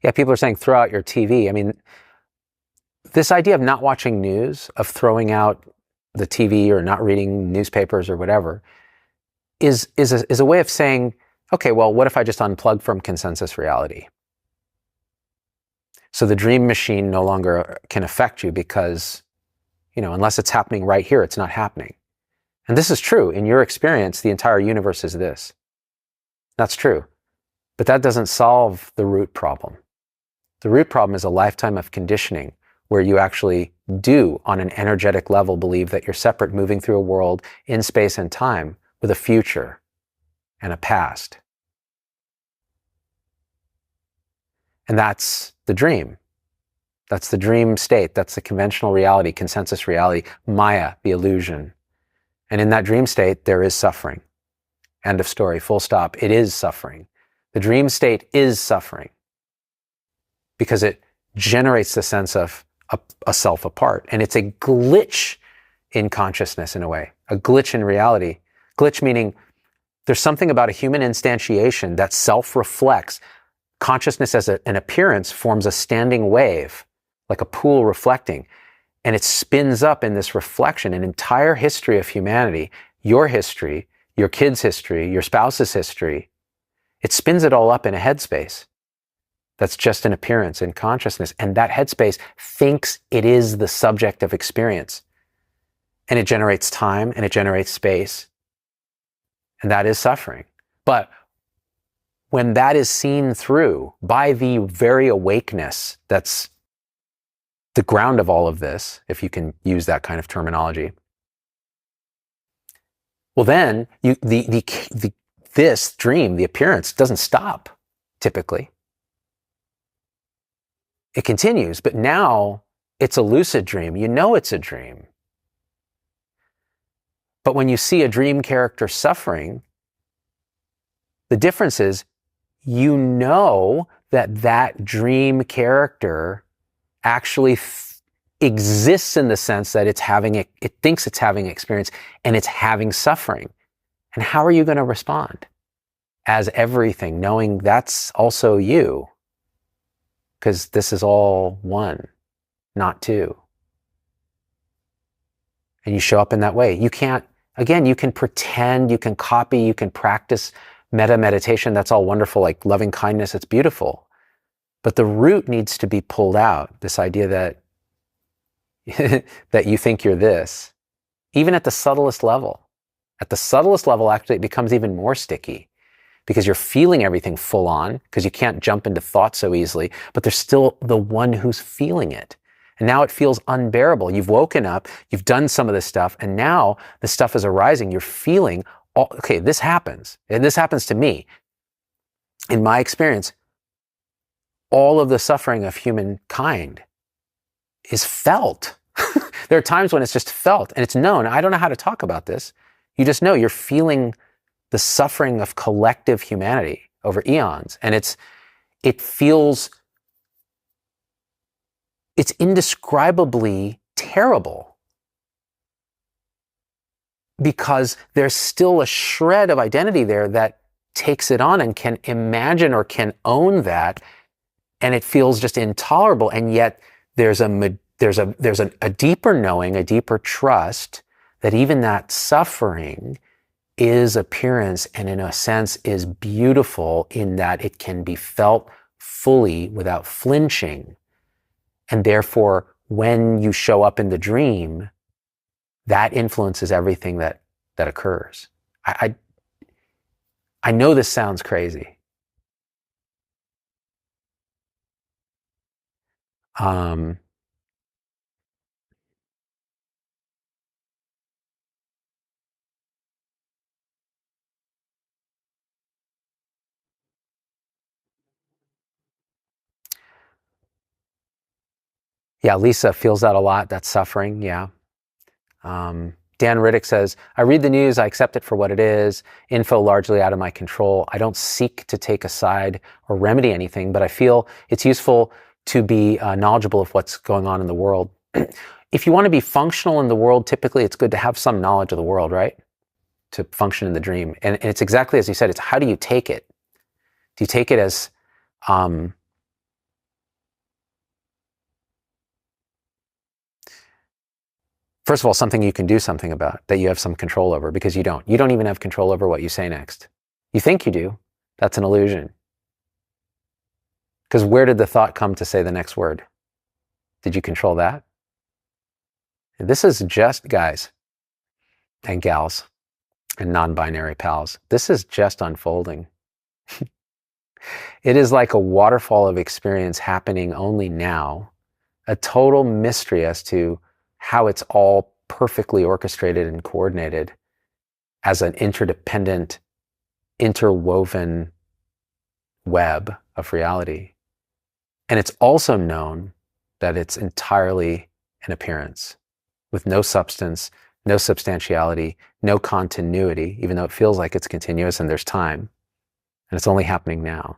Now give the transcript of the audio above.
Yeah, people are saying throw out your TV. I mean, this idea of not watching news, of throwing out the TV or not reading newspapers or whatever, is a way of saying, okay, well, what if I just unplug from consensus reality? So the dream machine no longer can affect you because, unless it's happening right here, it's not happening. And this is true. In your experience, the entire universe is this. That's true. But that doesn't solve the root problem. The root problem is a lifetime of conditioning where you actually do, on an energetic level, believe that you're separate, moving through a world in space and time with a future and a past. And that's the dream. That's the dream state. That's the conventional reality, consensus reality, Maya, the illusion. And in that dream state, there is suffering. End of story, full stop. It is suffering. The dream state is suffering because it generates the sense of a self apart. And it's a glitch in consciousness in a way, a glitch in reality. Glitch meaning there's something about a human instantiation that self-reflects. Consciousness as an appearance forms a standing wave, like a pool reflecting, and it spins up in this reflection. An entire history of humanity, your history, your kid's history, your spouse's history, it spins it all up in a headspace. That's just an appearance in consciousness. And that headspace thinks it is the subject of experience. And it generates time and it generates space. And that is suffering. But when that is seen through by the very awakeness that's the ground of all of this, if you can use that kind of terminology, well then this dream, the appearance, doesn't stop typically. It continues, but now it's a lucid dream. You know it's a dream. But when you see a dream character suffering, the difference is you know that dream character actually exists in the sense that it thinks it's having experience and it's having suffering. And how are you going to respond? As everything, knowing that's also you. Because this is all one, not two. And you show up in that way. You can pretend, you can copy, you can practice meditation. That's all wonderful, like loving kindness, it's beautiful. But the root needs to be pulled out. This idea that, that you think you're this, even at the subtlest level. At the subtlest level, actually, it becomes even more sticky. Because you're feeling everything full on, because you can't jump into thought so easily, but there's still the one who's feeling it. And now it feels unbearable. You've woken up, you've done some of this stuff, and now the stuff is arising. You're feeling, okay, this happens. And this happens to me. In my experience, all of the suffering of humankind is felt. There are times when it's just felt and it's known. I don't know how to talk about this. You just know you're feeling the suffering of collective humanity over eons. And it's indescribably terrible because there's still a shred of identity there that takes it on and can imagine or can own that. And it feels just intolerable. And yet there's a deeper knowing, a deeper trust that even that suffering is appearance and in a sense is beautiful in that it can be felt fully without flinching. And therefore, when you show up in the dream, that influences everything that occurs. I know this sounds crazy. Yeah, Lisa feels that a lot. That's suffering. Yeah. Dan Riddick says, I read the news, I accept it for what it is, info largely out of my control. I don't seek to take a side or remedy anything, but I feel it's useful to be knowledgeable of what's going on in the world. If you want to be functional in the world, typically it's good to have some knowledge of the world, right? To function in the dream. And it's exactly as you said, it's how do you take it? Do you take it as First of all, something you can do something about, that you have some control over, because you don't. You don't even have control over what you say next. You think you do. That's an illusion. Because where did the thought come to say the next word? Did you control that? And this is just, guys and gals and non-binary pals, this is just unfolding. It is like a waterfall of experience happening only now, a total mystery as to how it's all perfectly orchestrated and coordinated as an interdependent, interwoven web of reality. And it's also known that it's entirely an appearance with no substance, no substantiality, no continuity, even though it feels like it's continuous and there's time. And it's only happening now.